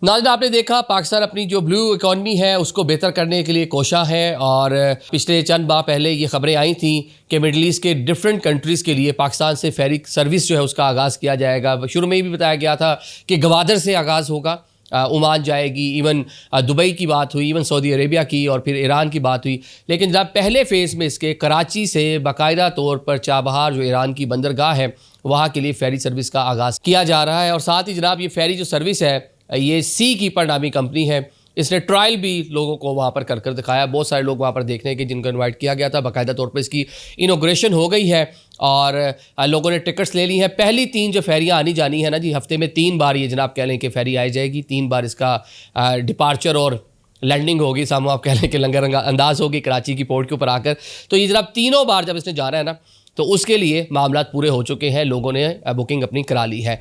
नाज़रीन, आपने देखा पाकिस्तान अपनी जो ब्लू इकॉनमी है उसको बेहतर करने के लिए कोशा है और पिछले चंद माह पहले ये खबरें आई थी कि मिडल ईस्ट के डिफरेंट कंट्रीज़ के लिए पाकिस्तान से फेरी सर्विस जो है उसका आगाज़ किया जाएगा। शुरू में ही भी बताया गया था कि गवादर से आगाज़ होगा, ओमान जाएगी, इवन दुबई की बात हुई, इवन सऊदी अरेबिया की और फिर ईरान की बात हुई। लेकिन जब पहले फ़ेज़ में इसके कराची से बाकायदा तौर पर चाबहार जो ईरान की बंदरगाह है वहाँ के लिए फ़ेरी सर्विस का आगाज़ किया जा रहा है। और साथ ही जनाब ये फ़ेरी जो सर्विस है ये सी कीपर नामी कंपनी है, इसने ट्रायल भी लोगों को वहाँ पर कर दिखाया। बहुत सारे लोग वहाँ पर देखने के जिनको इनवाइट किया गया था, बाकायदा तौर पर इसकी इनॉग्रेशन हो गई है और लोगों ने टिकट्स ले ली हैं। पहली 3 जो फेरियाँ आनी जानी है ना जी, हफ्ते में 3 बार ये जनाब कह लें कि फेरी आई जाएगी। 3 बार इसका डिपार्चर और लैंडिंग होगी, सामू आप कह लें कि लंगर अंदाज होगी कराची की पोर्ट के ऊपर आकर। तो ये जनाब तीनों बार जब इसने जाना है ना तो उसके लिए मामला पूरे हो चुके हैं, लोगों ने बुकिंग अपनी करा ली है।